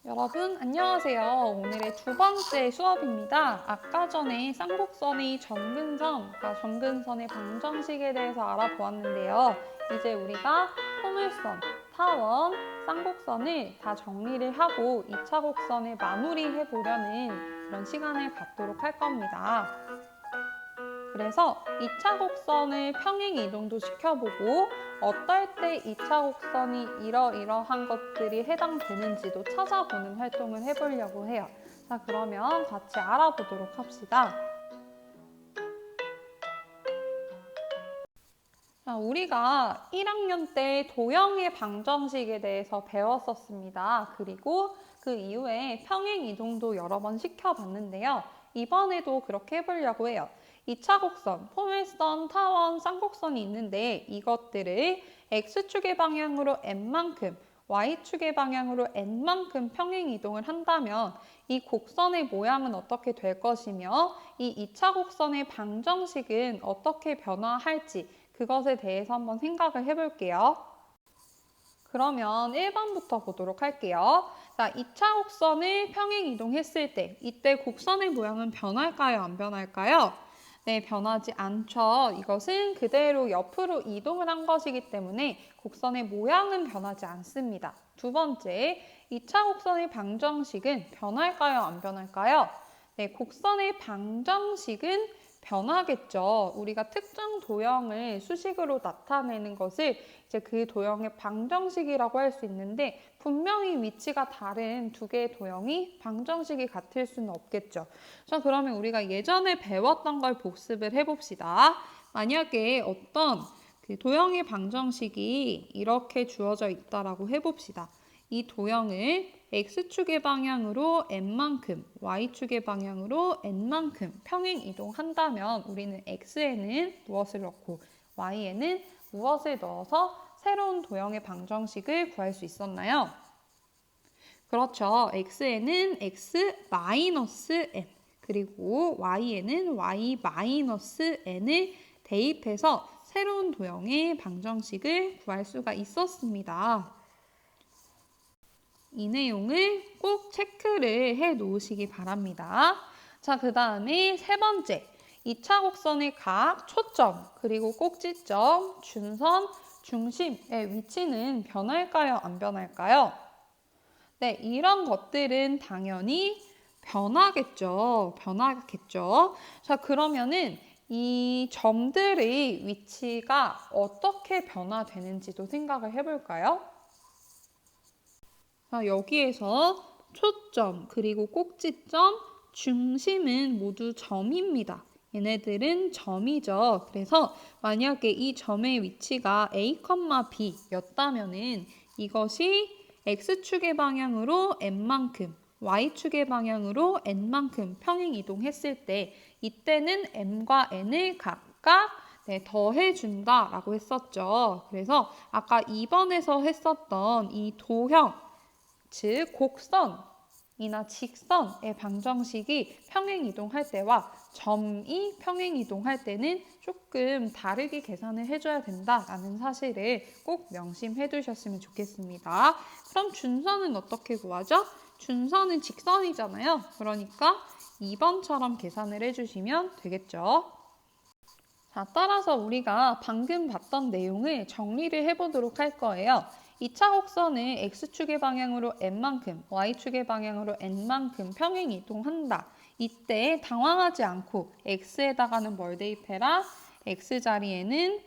여러분 안녕하세요. 오늘의 두 번째 수업입니다. 아까 전에 쌍곡선의 점근선과 점근선의 방정식에 대해서 알아보았는데요. 이제 우리가 포물선, 타원, 쌍곡선을 다 정리를 하고 2차 곡선을 마무리해 보려는 그런 시간을 갖도록 할 겁니다. 그래서 2차 곡선을 평행 이동도 시켜보고 어떨 때 2차 곡선이 이러이러한 것들이 해당되는지도 찾아보는 활동을 해보려고 해요. 자, 그러면 같이 알아보도록 합시다. 자, 우리가 1학년 때 도형의 방정식에 대해서 배웠었습니다. 그리고 그 이후에 평행 이동도 여러 번 시켜봤는데요. 이번에도 그렇게 해보려고 해요. 2차 곡선, 포물선, 타원, 쌍곡선이 있는데 이것들을 x축의 방향으로 n만큼, y축의 방향으로 n만큼 평행 이동을 한다면 이 곡선의 모양은 어떻게 될 것이며 이 2차 곡선의 방정식은 어떻게 변화할지 그것에 대해서 한번 생각을 해볼게요. 그러면 1번부터 보도록 할게요. 자, 2차 곡선을 평행 이동했을 때 이때 곡선의 모양은 변할까요? 안 변할까요? 네, 변하지 않죠. 이것은 그대로 옆으로 이동을 한 것이기 때문에 곡선의 모양은 변하지 않습니다. 두 번째, 2차 곡선의 방정식은 변할까요? 안 변할까요? 네, 곡선의 방정식은 변하겠죠. 우리가 특정 도형을 수식으로 나타내는 것을 이제 그 도형의 방정식이라고 할 수 있는데 분명히 위치가 다른 두 개의 도형이 방정식이 같을 수는 없겠죠. 자, 그러면 우리가 예전에 배웠던 걸 복습을 해봅시다. 만약에 어떤 그 도형의 방정식이 이렇게 주어져 있다라고 해봅시다. 이 도형을 x축의 방향으로 n만큼, y축의 방향으로 n만큼 평행 이동한다면 우리는 x에는 무엇을 넣고 y에는 무엇을 넣어서 새로운 도형의 방정식을 구할 수 있었나요? 그렇죠. x에는 x-n 그리고 y에는 y-n을 대입해서 새로운 도형의 방정식을 구할 수가 있었습니다. 이 내용을 꼭 체크를 해 놓으시기 바랍니다. 자, 그 다음에 세 번째. 2차 곡선의 각, 초점, 그리고 꼭지점, 준선, 중심의 위치는 변할까요? 안 변할까요? 네, 이런 것들은 당연히 변하겠죠. 변하겠죠. 자, 그러면은 이 점들의 위치가 어떻게 변화되는지도 생각을 해볼까요? 자, 여기에서 초점, 그리고 꼭지점, 중심은 모두 점입니다. 얘네들은 점이죠. 그래서 만약에 이 점의 위치가 A, B였다면은 이것이 X축의 방향으로 N만큼, Y축의 방향으로 N만큼 평행 이동했을 때 이때는 M과 N을 각각 더해준다라고 했었죠. 그래서 아까 2번에서 했었던 이 도형, 즉 곡선이나 직선의 방정식이 평행 이동할 때와 점이 평행 이동할 때는 조금 다르게 계산을 해줘야 된다라는 사실을 꼭 명심해 두셨으면 좋겠습니다. 그럼 준선은 어떻게 구하죠? 준선은 직선이잖아요. 그러니까 2번처럼 계산을 해주시면 되겠죠. 자, 따라서 우리가 방금 봤던 내용을 정리를 해보도록 할 거예요. 2차 곡선을 x축의 방향으로 n만큼, y축의 방향으로 n만큼 평행 이동한다. 이때 당황하지 않고 x에다가는 뭘 대입해라? x자리에는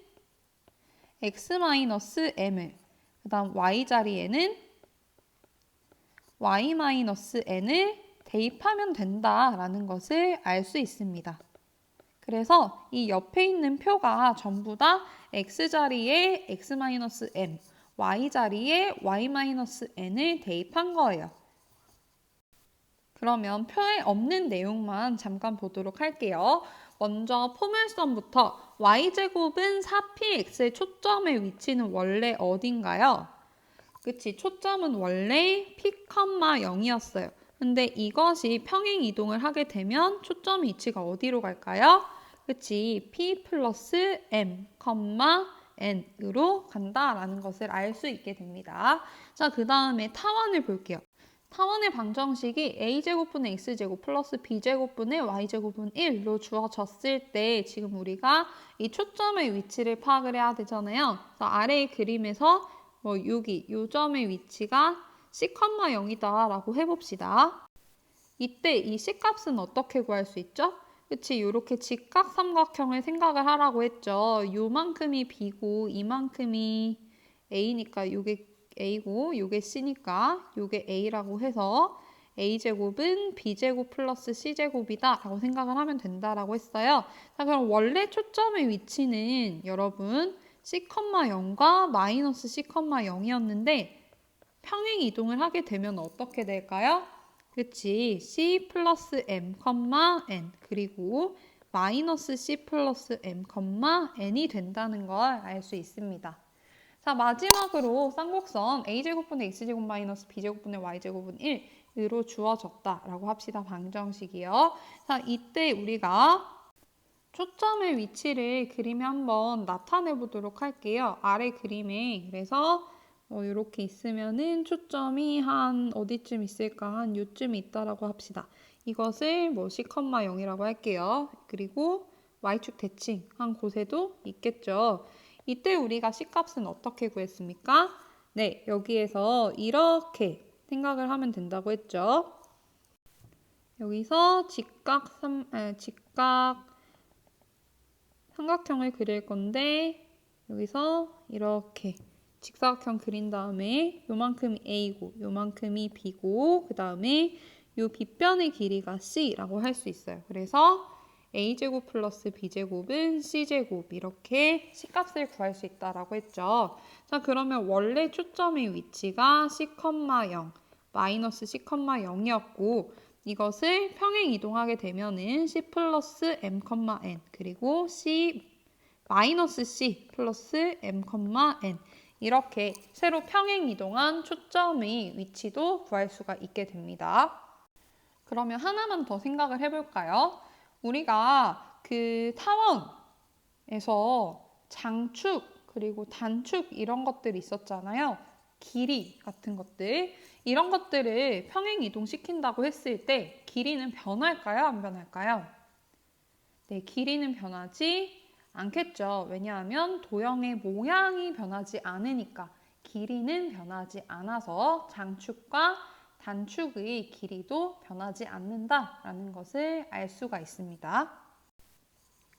x-m을, 그 다음 y자리에는 y-n을 대입하면 된다라는 것을 알 수 있습니다. 그래서 이 옆에 있는 표가 전부 다 x자리에 x-m, y자리에 y-n을 대입한 거예요. 그러면 표에 없는 내용만 잠깐 보도록 할게요. 먼저 포물선부터 y제곱은 4px의 초점의 위치는 원래 어딘가요? 그치, 초점은 원래 p, 0이었어요. 근데 이것이 평행 이동을 하게 되면 초점 위치가 어디로 갈까요? 그치, p 플러스 m, n으로 간다라는 것을 알 수 있게 됩니다. 자, 그 다음에 타원을 볼게요. 타원의 방정식이 a제곱분의 x제곱 플러스 b제곱분의 y제곱분 1로 주어졌을 때 지금 우리가 이 초점의 위치를 파악을 해야 되잖아요. 그래서 아래의 그림에서 여기 요 점의 위치가 c,0이다 라고 해봅시다. 이때 이 c값은 어떻게 구할 수 있죠? 그치, 이렇게 직각삼각형을 생각을 하라고 했죠. 요만큼이 b고 이만큼이 a니까 요게 a고 요게 c니까 요게 a라고 해서 a제곱은 b제곱 플러스 c제곱이다 라고 생각을 하면 된다라고 했어요. 자, 그럼 원래 초점의 위치는 여러분 c,0과 마이너스 c,0이었는데 평행 이동을 하게 되면 어떻게 될까요? 그치, c 플러스 m, n 그리고 마이너스 c 플러스 m, n이 된다는 걸 알 수 있습니다. 자, 마지막으로 쌍곡선 a제곱분의 x제곱 마이너스 b제곱분의 y제곱은 1으로 주어졌다라고 합시다. 방정식이요. 자, 이때 우리가 초점의 위치를 그림에 한번 나타내 보도록 할게요. 아래 그림에 그래서 이렇게 있으면은 초점이 한 어디쯤 있을까? 한 요쯤 있다라고 합시다. 이것을 c,0이라고 할게요. 그리고 y축 대칭 한 곳에도 있겠죠. 이때 우리가 c값은 어떻게 구했습니까? 네, 여기에서 이렇게 생각을 하면 된다고 했죠. 여기서 직각 삼각형을 그릴 건데 여기서 이렇게 직사각형 그린 다음에 요만큼이 a고 요만큼이 b고 그 다음에 요 빗변의 길이가 c라고 할 수 있어요. 그래서 a제곱 플러스 b제곱은 c제곱 이렇게 c값을 구할 수 있다라고 했죠. 자, 그러면 원래 초점의 위치가 c,0 마이너스 c,0이었고 이것을 평행 이동하게 되면은 c 플러스 m, n 그리고 c 마이너스 c 플러스 m, n 이렇게 새로 평행 이동한 초점의 위치도 구할 수가 있게 됩니다. 그러면 하나만 더 생각을 해볼까요? 우리가 그 타원에서 장축 그리고 단축 이런 것들이 있었잖아요. 길이 같은 것들 이런 것들을 평행 이동시킨다고 했을 때 길이는 변할까요? 안 변할까요? 네, 길이는 변하지 않겠죠. 왜냐하면 도형의 모양이 변하지 않으니까 길이는 변하지 않아서 장축과 단축의 길이도 변하지 않는다라는 것을 알 수가 있습니다.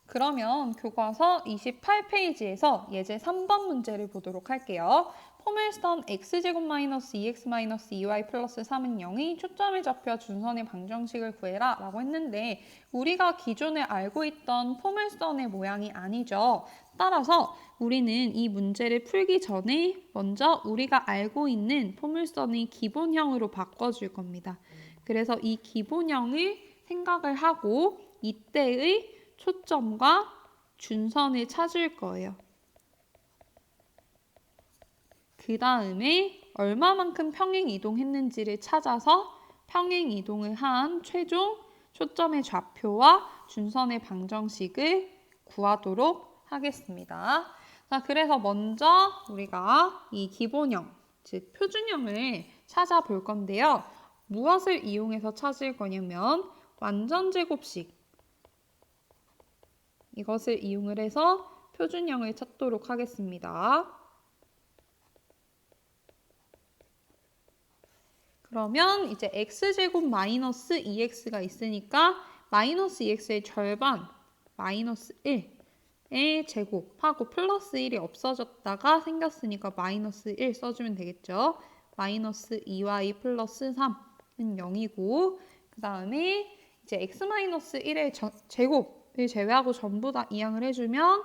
그러면 교과서 28페이지에서 예제 3번 문제를 보도록 할게요. 포멜선 x제곱 마이너스 2x 마이너스 2y 플러스 3은 0이 초점을 잡혀 준선의 방정식을 구해라 라고 했는데 우리가 기존에 알고 있던 포멜선의 모양이 아니죠. 따라서 우리는 이 문제를 풀기 전에 먼저 우리가 알고 있는 포물선의 기본형으로 바꿔줄 겁니다. 그래서 이 기본형을 생각을 하고 이때의 초점과 준선을 찾을 거예요. 그 다음에 얼마만큼 평행 이동했는지를 찾아서 평행 이동을 한 최종 초점의 좌표와 준선의 방정식을 구하도록 하겠습니다. 자, 그래서 먼저 우리가 이 기본형, 즉 표준형을 찾아볼 건데요. 무엇을 이용해서 찾을 거냐면 완전제곱식 이것을 이용을 해서 표준형을 찾도록 하겠습니다. 그러면 이제 x제곱 마이너스 2x가 있으니까 마이너스 2x의 절반 마이너스 1의 제곱하고 플러스 1이 없어졌다가 생겼으니까 마이너스 1 써주면 되겠죠. 마이너스 2y 플러스 3은 0이고 그 다음에 이제 x 마이너스 1의 제곱을 제외하고 전부 다 이항을 해주면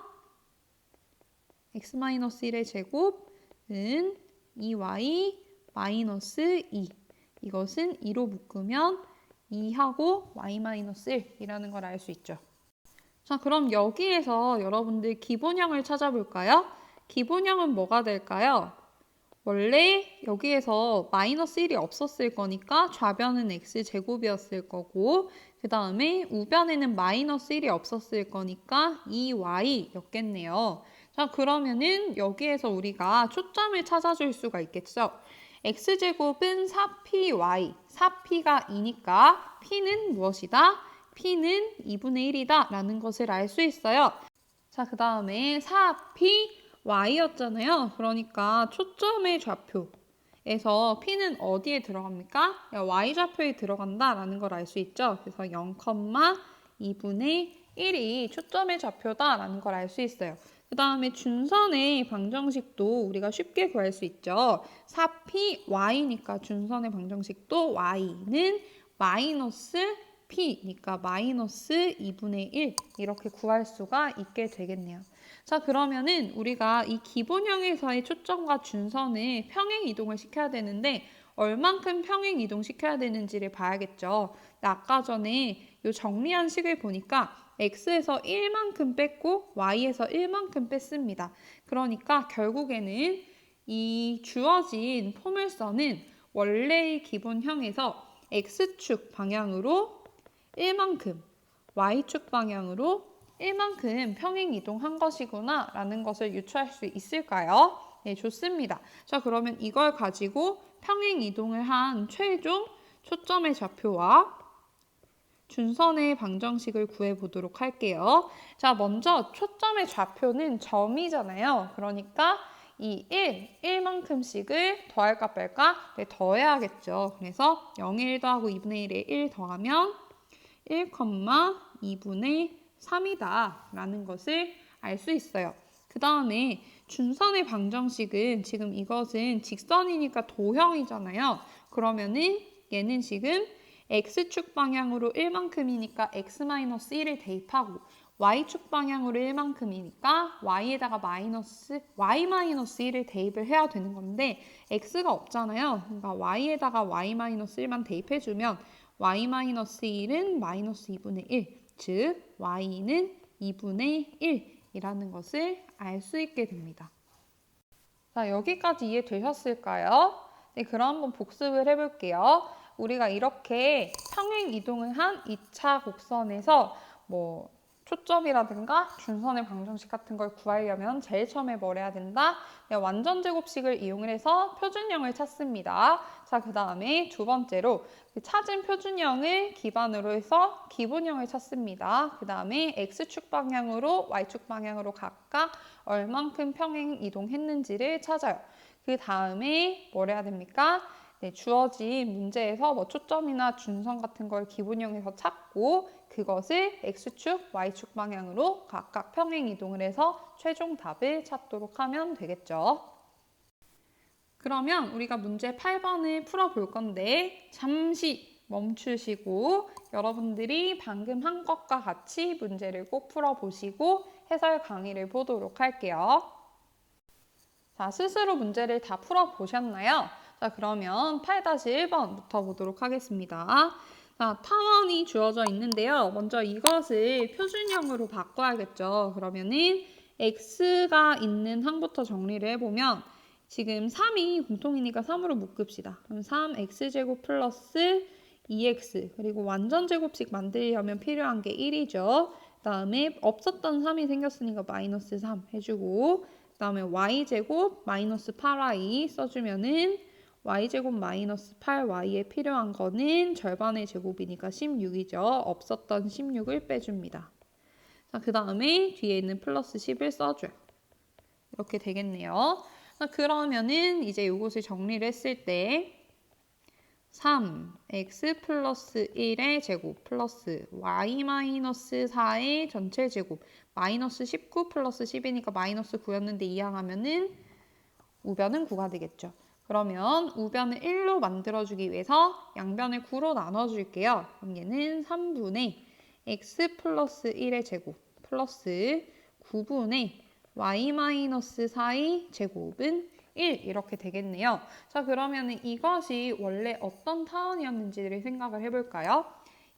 x 마이너스 1의 제곱은 2y 마이너스 2 이것은 2로 묶으면 2하고 y-1이라는 걸 알 수 있죠. 자, 그럼 여기에서 여러분들 기본형을 찾아볼까요? 기본형은 뭐가 될까요? 원래 여기에서 마이너스 1이 없었을 거니까 좌변은 x제곱이었을 거고 그 다음에 우변에는 마이너스 1이 없었을 거니까 2y였겠네요. 자, 그러면은 여기에서 우리가 초점을 찾아줄 수가 있겠죠? x제곱은 4py, 4p가 2니까 p는 무엇이다? p는 2분의 1이다 라는 것을 알 수 있어요. 자, 그 다음에 4py였잖아요. 그러니까 초점의 좌표에서 p는 어디에 들어갑니까? y좌표에 들어간다라는 걸 알 수 있죠. 그래서 0,2분의 1이 초점의 좌표다라는 걸 알 수 있어요. 그 다음에 준선의 방정식도 우리가 쉽게 구할 수 있죠. 4py니까 준선의 방정식도 y는 마이너스 p니까 마이너스 2분의 1 이렇게 구할 수가 있게 되겠네요. 자, 그러면은 우리가 이 기본형에서의 초점과 준선을 평행 이동을 시켜야 되는데 얼만큼 평행 이동시켜야 되는지를 봐야겠죠. 아까 전에 이 정리한 식을 보니까 x에서 1만큼 뺐고 y에서 1만큼 뺐습니다. 그러니까 결국에는 이 주어진 포물선은 원래의 기본형에서 x축 방향으로 1만큼, y축 방향으로 1만큼 평행 이동한 것이구나 라는 것을 유추할 수 있을까요? 네, 좋습니다. 자, 그러면 이걸 가지고 평행 이동을 한 최종 초점의 좌표와 준선의 방정식을 구해보도록 할게요. 자, 먼저 초점의 좌표는 점이잖아요. 그러니까 이 1만큼씩을 더할까 뺄까? 네, 더해야겠죠. 그래서 0에 1 더하고 2분의 1에 1 더하면 1,2분의 3이다 라는 것을 알 수 있어요. 그 다음에 준선의 방정식은 지금 이것은 직선이니까 도형이잖아요. 그러면은 얘는 지금 x축 방향으로 1만큼이니까 x-1을 대입하고 y축 방향으로 1만큼이니까 y에다가 y-1을 대입을 해야 되는 건데 x가 없잖아요. 그러니까 y에다가 y-1만 대입해주면 y-1은 마이너스 2분의 1, 즉 y는 2분의 1이라는 것을 알 수 있게 됩니다. 자, 여기까지 이해되셨을까요? 네, 그럼 한번 복습을 해볼게요. 우리가 이렇게 평행 이동을 한 2차 곡선에서 초점이라든가 준선의 방정식 같은 걸 구하려면 제일 처음에 뭘 해야 된다? 네, 완전 제곱식을 이용을 해서 표준형을 찾습니다. 자, 그 다음에 두 번째로 찾은 표준형을 기반으로 해서 기본형을 찾습니다. 그 다음에 x축 방향으로 y축 방향으로 각각 얼만큼 평행 이동했는지를 찾아요. 그 다음에 뭘 해야 됩니까? 네, 주어진 문제에서 초점이나 준선 같은 걸 기본형에서 찾고 그것을 x축, y축 방향으로 각각 평행 이동을 해서 최종 답을 찾도록 하면 되겠죠. 그러면 우리가 문제 8번을 풀어볼 건데 잠시 멈추시고 여러분들이 방금 한 것과 같이 문제를 꼭 풀어보시고 해설 강의를 보도록 할게요. 자, 스스로 문제를 다 풀어보셨나요? 자, 그러면 8-1번부터 보도록 하겠습니다. 자, 타원이 주어져 있는데요. 먼저 이것을 표준형으로 바꿔야겠죠. 그러면은 x가 있는 항부터 정리를 해보면 지금 3이 공통이니까 3으로 묶읍시다. 그럼 3x제곱 플러스 2x 그리고 완전 제곱식 만들려면 필요한 게 1이죠. 그 다음에 없었던 3이 생겼으니까 마이너스 3 해주고 그 다음에 y제곱 마이너스 8y 써주면은 y제곱 마이너스 8y에 필요한 거는 절반의 제곱이니까 16이죠. 없었던 16을 빼줍니다. 자, 그 다음에 뒤에 있는 플러스 10을 써줘요. 이렇게 되겠네요. 자, 그러면은 이제 이것을 정리를 했을 때 3x 플러스 1의 제곱 플러스 y 마이너스 4의 전체 제곱 마이너스 19 플러스 10이니까 마이너스 9였는데 이항하면은 우변은 9가 되겠죠. 그러면 우변을 1로 만들어주기 위해서 양변을 9로 나눠줄게요. 그럼 얘는 3분의 x 플러스 1의 제곱 플러스 9분의 y-4의 제곱은 1 이렇게 되겠네요. 자, 그러면 이것이 원래 어떤 타원이었는지를 생각을 해볼까요?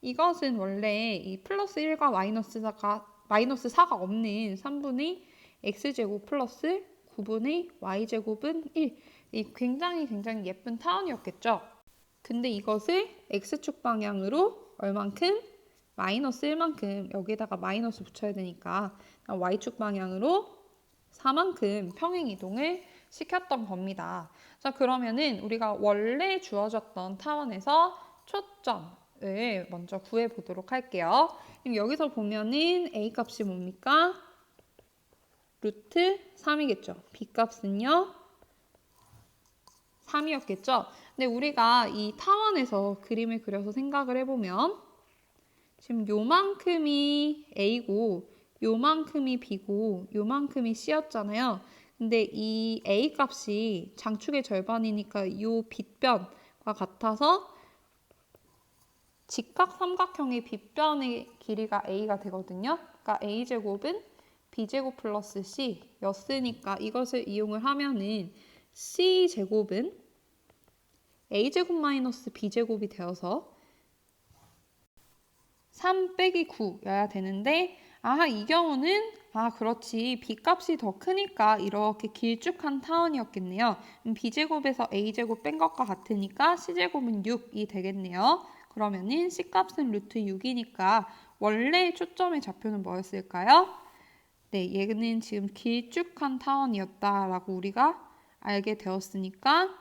이것은 원래 이 플러스 1과 마이너스 4가 없는 3분의 x제곱 플러스 9분의 y제곱은 1. 이 굉장히 예쁜 타원이었겠죠. 근데 이것을 x축 방향으로 얼만큼? 마이너스 1만큼 여기에다가 마이너스 붙여야 되니까 y축 방향으로 4만큼 평행 이동을 시켰던 겁니다. 자, 그러면은 우리가 원래 주어졌던 타원에서 초점을 먼저 구해보도록 할게요. 그럼 여기서 보면은 A 값이 뭡니까? 루트 3이겠죠. B 값은요? 3이었겠죠. 근데 우리가 이 타원에서 그림을 그려서 생각을 해보면 지금 요만큼이 A고 요만큼이 B고 요만큼이 C였잖아요. 근데 이 A 값이 장축의 절반이니까 요 빗변과 같아서 직각삼각형의 빗변의 길이가 A가 되거든요. 그러니까 A제곱은 B제곱 플러스 C였으니까 이것을 이용을 하면은 C제곱은 A제곱 마이너스 B제곱이 되어서 3 빼기 9여야 되는데 이 경우는 그렇지. B값이 더 크니까 이렇게 길쭉한 타원이었겠네요. B제곱에서 A제곱 뺀 것과 같으니까 C제곱은 6이 되겠네요. 그러면은 C값은 루트 6이니까 원래 초점의 좌표는 뭐였을까요? 네, 얘는 지금 길쭉한 타원이었다라고 우리가 알게 되었으니까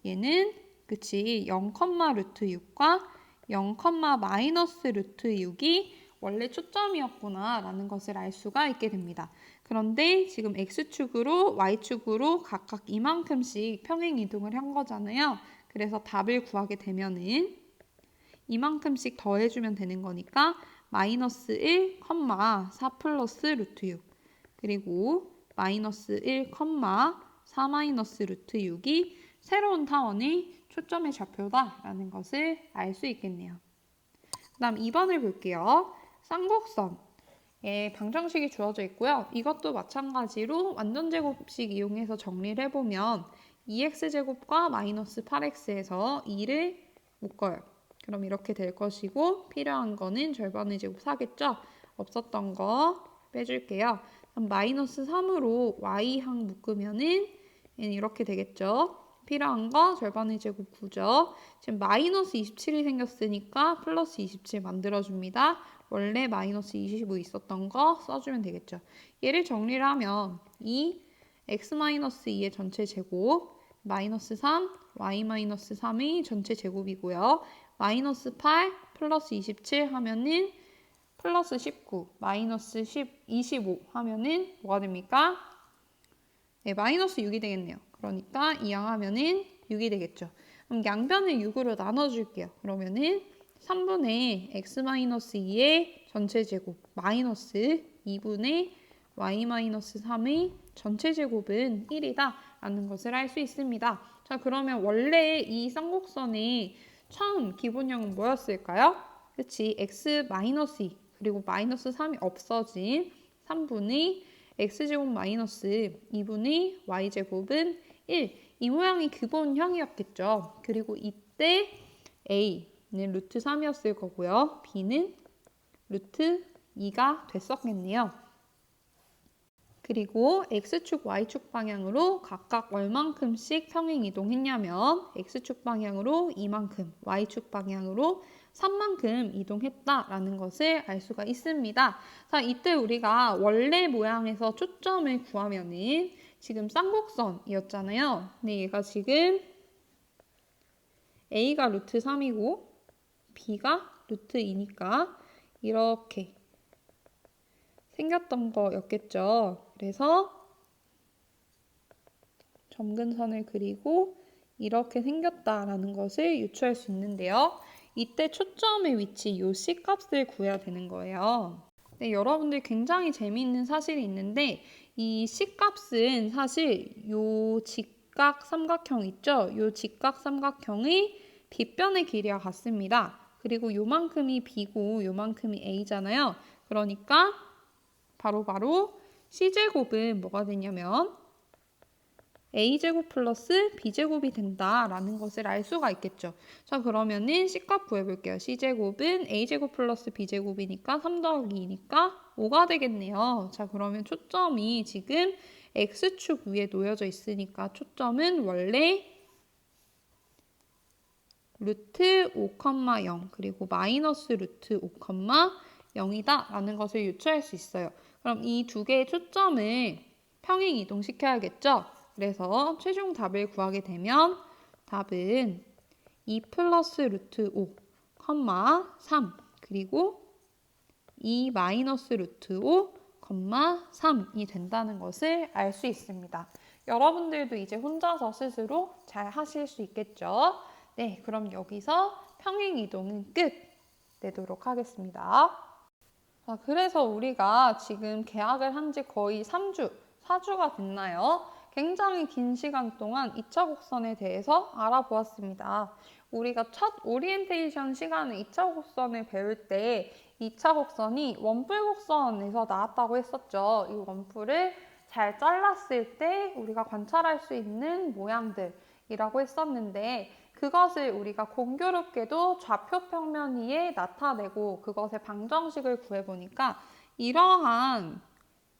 얘는 그치 0, 루트 6과 0, 마이너스 루트 6이 원래 초점이었구나 라는 것을 알 수가 있게 됩니다. 그런데 지금 X축으로 Y축으로 각각 이만큼씩 평행 이동을 한 거잖아요. 그래서 답을 구하게 되면은 이만큼씩 더해주면 되는 거니까 마이너스 1, 4 플러스 루트 6 그리고 마이너스 1, 4 마이너스 루트 6이 새로운 타원의 초점의 좌표다라는 것을 알 수 있겠네요. 그 다음 2번을 볼게요. 쌍곡선의 방정식이 주어져 있고요. 이것도 마찬가지로 완전제곱식 이용해서 정리를 해보면 2x제곱과 마이너스 8x에서 2를 묶어요. 그럼 이렇게 될 것이고 필요한 거는 절반의 제곱 4겠죠? 없었던 거 빼줄게요. 그럼 마이너스 3으로 y항 묶으면은 이렇게 되겠죠? 필요한 거 절반의 제곱 9죠. 지금 마이너스 27이 생겼으니까 플러스 27 만들어줍니다. 원래 마이너스 25 있었던 거 써주면 되겠죠. 얘를 정리를 하면 2x-2의 전체 제곱 마이너스 3, y-3의 전체 제곱이고요. 마이너스 8 플러스 27 하면은 플러스 19 마이너스 25 하면은 뭐가 됩니까? 네, 마이너스 6이 되겠네요. 그러니까 이항하면은 6이 되겠죠. 그럼 양변을 6으로 나눠줄게요. 그러면은 3분의 x-2의 전체 제곱 마이너스 2분의 y-3의 전체 제곱은 1이다 라는 것을 알 수 있습니다. 자, 그러면 원래 이 쌍곡선의 처음 기본형은 뭐였을까요? 그치, x-2 그리고 마이너스 3이 없어진 3분의 x제곱 마이너스 2분의 y제곱은 1. 이 모양이 기본형이었겠죠. 그리고 이때 a는 루트 3이었을 거고요. b는 루트 2가 됐었겠네요. 그리고 x축, y축 방향으로 각각 얼만큼씩 평행 이동했냐면 x축 방향으로 이만큼, y축 방향으로 3만큼 이동했다라는 것을 알 수가 있습니다. 자, 이때 우리가 원래 모양에서 초점을 구하면은 지금 쌍곡선이었잖아요. 근데 얘가 지금 a가 루트 3이고 b가 루트 2니까 이렇게 생겼던 거였겠죠. 그래서 점근선을 그리고 이렇게 생겼다라는 것을 유추할 수 있는데요. 이때 초점의 위치, 요 C값을 구해야 되는 거예요. 네, 여러분들 굉장히 재미있는 사실이 있는데 이 C값은 사실 요 직각 삼각형 있죠? 요 직각 삼각형의 빗변의 길이와 같습니다. 그리고 요만큼이 B고 요만큼이 A잖아요. 그러니까 바로 C제곱은 뭐가 되냐면 A제곱 플러스 B제곱이 된다라는 것을 알 수가 있겠죠. 자, 그러면은 C값 구해볼게요. C제곱은 A제곱 플러스 B제곱이니까 3 더하기 2니까 5가 되겠네요. 자, 그러면 초점이 지금 X축 위에 놓여져 있으니까 초점은 원래 루트 5,0 그리고 마이너스 루트 5,0이다 라는 것을 유추할 수 있어요. 그럼 이 두 개의 초점을 평행 이동시켜야겠죠? 그래서 최종 답을 구하게 되면 답은 2 플러스 루트 5, 3 그리고 2 마이너스 루트 5, 3이 된다는 것을 알 수 있습니다. 여러분들도 이제 혼자서 스스로 잘 하실 수 있겠죠? 네, 그럼 여기서 평행이동은 끝 내도록 하겠습니다. 자, 그래서 우리가 지금 계약을 한 지 거의 3주, 4주가 됐나요? 굉장히 긴 시간 동안 2차 곡선에 대해서 알아보았습니다. 우리가 첫 오리엔테이션 시간에 2차 곡선을 배울 때 2차 곡선이 원뿔 곡선에서 나왔다고 했었죠. 이 원뿔을 잘 잘랐을 때 우리가 관찰할 수 있는 모양들이라고 했었는데 그것을 우리가 공교롭게도 좌표 평면 위에 나타내고 그것의 방정식을 구해보니까 이러한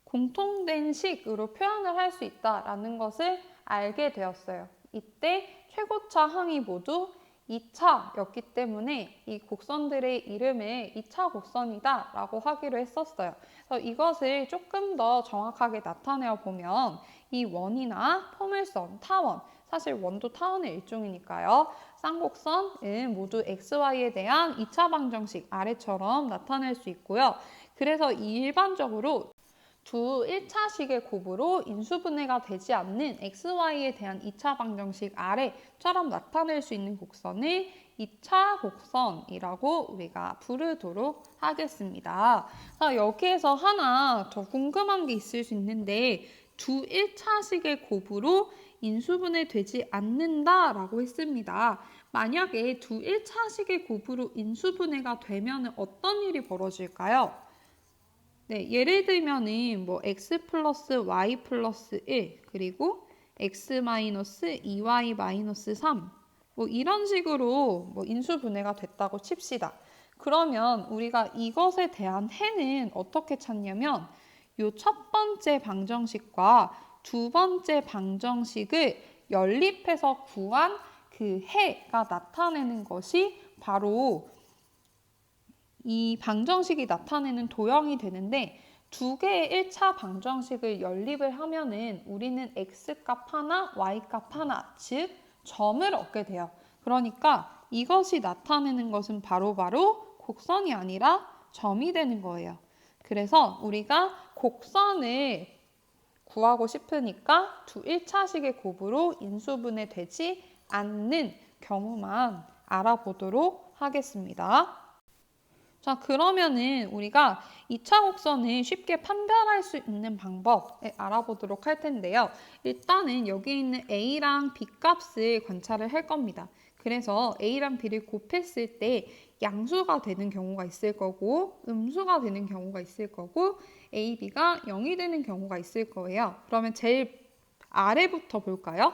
공통된 식으로 표현을 할 수 있다는 것을 알게 되었어요. 이때 최고차 항이 모두 2차였기 때문에 이 곡선들의 이름을 2차 곡선이다 라고 하기로 했었어요. 그래서 이것을 조금 더 정확하게 나타내어 보면 이 원이나 포물선, 타원, 사실 원도 타원의 일종이니까요. 쌍곡선은 모두 XY에 대한 2차 방정식 아래처럼 나타낼 수 있고요. 그래서 일반적으로 두 1차식의 곱으로 인수분해가 되지 않는 XY에 대한 2차 방정식 아래처럼 나타낼 수 있는 곡선을 2차 곡선이라고 우리가 부르도록 하겠습니다. 여기에서 하나 더 궁금한 게 있을 수 있는데 두 1차식의 곱으로 인수분해 되지 않는다라고 했습니다. 만약에 두 1차식의 곱으로 인수분해가 되면 어떤 일이 벌어질까요? 네, 예를 들면은 뭐 x 플러스 y 플러스 1 그리고 x 마이너스 2y 마이너스 3 뭐 이런 식으로 뭐 인수분해가 됐다고 칩시다. 그러면 우리가 이것에 대한 해는 어떻게 찾냐면 요 첫 번째 방정식과 두 번째 방정식을 연립해서 구한 그 해가 나타내는 것이 바로 이 방정식이 나타내는 도형이 되는데 두 개의 1차 방정식을 연립을 하면은 우리는 x값 하나, y값 하나, 즉 점을 얻게 돼요. 그러니까 이것이 나타내는 것은 바로 곡선이 아니라 점이 되는 거예요. 그래서 우리가 곡선을 구하고 싶으니까 두 1차식의 곱으로 인수분해 되지 않는 경우만 알아보도록 하겠습니다. 자, 그러면은 우리가 2차 곡선을 쉽게 판별할 수 있는 방법을 알아보도록 할 텐데요. 일단은 여기 있는 A랑 B 값을 관찰을 할 겁니다. 그래서 A랑 B를 곱했을 때 양수가 되는 경우가 있을 거고 음수가 되는 경우가 있을 거고 A, B가 0이 되는 경우가 있을 거예요. 그러면 제일 아래부터 볼까요?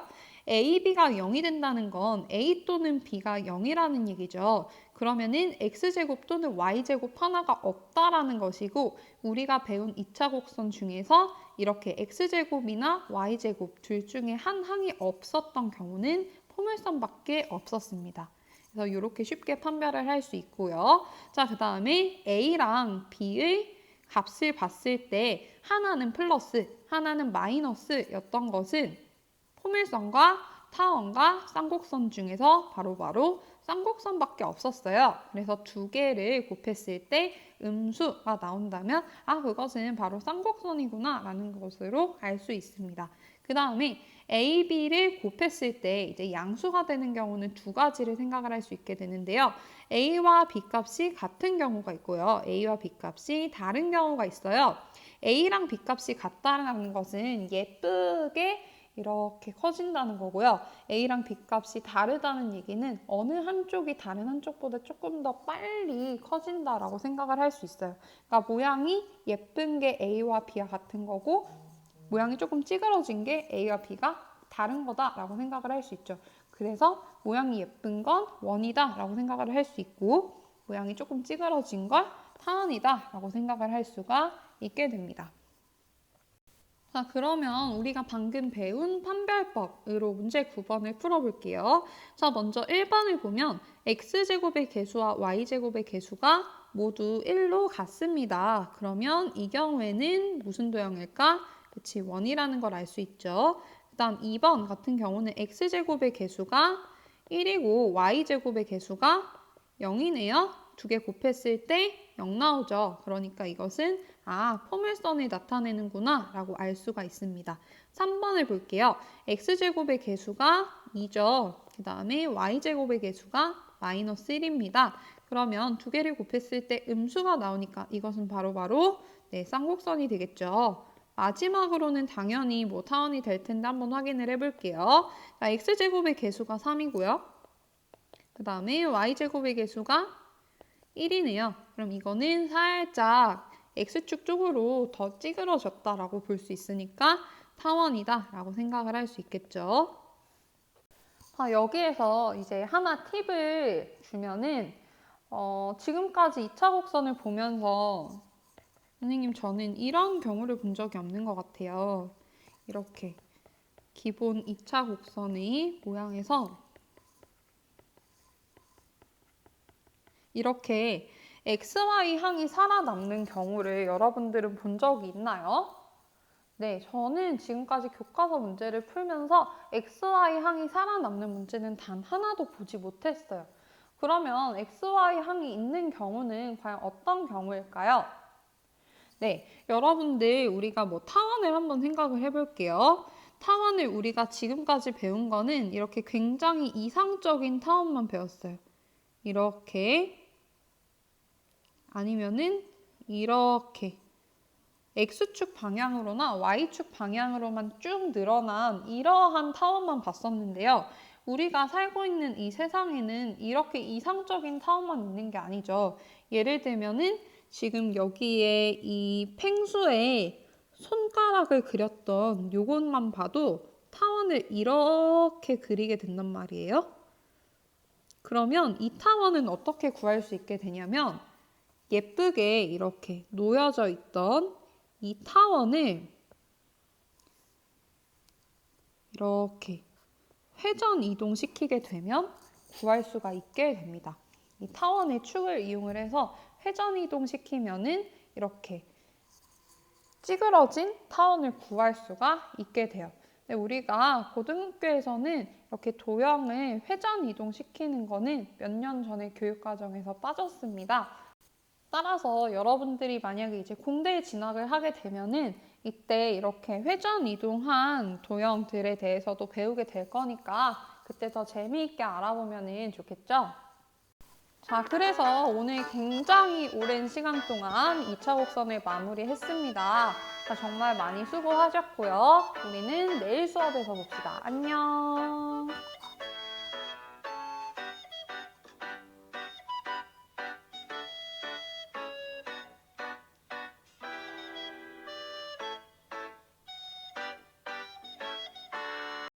A, B가 0이 된다는 건 A 또는 B가 0이라는 얘기죠. 그러면은 X제곱 또는 Y제곱 하나가 없다라는 것이고 우리가 배운 2차 곡선 중에서 이렇게 X제곱이나 Y제곱 둘 중에 한 항이 없었던 경우는 포물선밖에 없었습니다. 그래서 이렇게 쉽게 판별을 할 수 있고요. 자, 그 다음에 A랑 B의 값을 봤을 때 하나는 플러스, 하나는 마이너스였던 것은 포물선과 타원과 쌍곡선 중에서 바로 쌍곡선밖에 없었어요. 그래서 두 개를 곱했을 때 음수가 나온다면 그것은 바로 쌍곡선이구나 라는 것으로 알 수 있습니다. 그 다음에 A, B를 곱했을 때 이제 양수가 되는 경우는 두 가지를 생각을 할 수 있게 되는데요. A와 B 값이 같은 경우가 있고요. A와 B 값이 다른 경우가 있어요. A랑 B 값이 같다는 것은 예쁘게 이렇게 커진다는 거고요. A랑 B 값이 다르다는 얘기는 어느 한쪽이 다른 한쪽보다 조금 더 빨리 커진다라고 생각을 할 수 있어요. 그러니까 모양이 예쁜 게 A와 B와 같은 거고 모양이 조금 찌그러진 게 A와 B가 다른 거다라고 생각을 할 수 있죠. 그래서 모양이 예쁜 건 원이다라고 생각을 할 수 있고 모양이 조금 찌그러진 걸 타원이다라고 생각을 할 수가 있게 됩니다. 자, 그러면 우리가 방금 배운 판별법으로 문제 9번을 풀어볼게요. 자, 먼저 1번을 보면 x제곱의 개수와 y제곱의 개수가 모두 1로 같습니다. 그러면 이 경우에는 무슨 도형일까? 그치, 원이라는 걸 알 수 있죠. 그 그다음 2번 같은 경우는 x제곱의 개수가 1이고 y제곱의 개수가 0이네요. 두 개 곱했을 때 0 나오죠. 그러니까 이것은 포물선을 나타내는구나 라고 알 수가 있습니다. 3번을 볼게요. x제곱의 개수가 2죠. 그 다음에 y제곱의 개수가 마이너스 1입니다. 그러면 두 개를 곱했을 때 음수가 나오니까 이것은 바로바로 쌍곡선이 되겠죠. 마지막으로는 당연히 타원이 될 텐데 한번 확인을 해볼게요. 자, x제곱의 개수가 3이고요. 그 다음에 y제곱의 개수가 1이네요. 그럼 이거는 살짝 x축 쪽으로 더 찌그러졌다라고 볼 수 있으니까 타원이다 라고 생각을 할 수 있겠죠. 여기에서 이제 하나 팁을 주면은 지금까지 2차 곡선을 보면서 선생님 저는 이런 경우를 본 적이 없는 것 같아요. 이렇게 기본 2차 곡선의 모양에서 이렇게 XY 항이 살아남는 경우를 여러분들은 본 적이 있나요? 네, 저는 지금까지 교과서 문제를 풀면서 XY 항이 살아남는 문제는 단 하나도 보지 못했어요. 그러면 XY 항이 있는 경우는 과연 어떤 경우일까요? 네, 여러분들 우리가 타원을 한번 생각을 해볼게요. 타원을 우리가 지금까지 배운 거는 이렇게 굉장히 이상적인 타원만 배웠어요. 이렇게 아니면은 이렇게 X축 방향으로나 Y축 방향으로만 쭉 늘어난 이러한 타원만 봤었는데요. 우리가 살고 있는 이 세상에는 이렇게 이상적인 타원만 있는 게 아니죠. 예를 들면은 지금 여기에 이 펭수에 손가락을 그렸던 요것만 봐도 타원을 이렇게 그리게 된단 말이에요. 그러면 이 타원은 어떻게 구할 수 있게 되냐면 예쁘게 이렇게 놓여져 있던 이 타원을 이렇게 회전 이동시키게 되면 구할 수가 있게 됩니다. 이 타원의 축을 이용을 해서 회전 이동시키면은 이렇게 찌그러진 타원을 구할 수가 있게 돼요. 근데 우리가 고등학교에서는 이렇게 도형을 회전 이동시키는 거는 몇 년 전에 교육과정에서 빠졌습니다. 따라서 여러분들이 만약에 이제 공대에 진학을 하게 되면은 이때 이렇게 회전 이동한 도형들에 대해서도 배우게 될 거니까 그때 더 재미있게 알아보면 좋겠죠? 자, 그래서 오늘 굉장히 오랜 시간 동안 2차 곡선을 마무리했습니다. 자, 정말 많이 수고하셨고요. 우리는 내일 수업에서 봅시다. 안녕!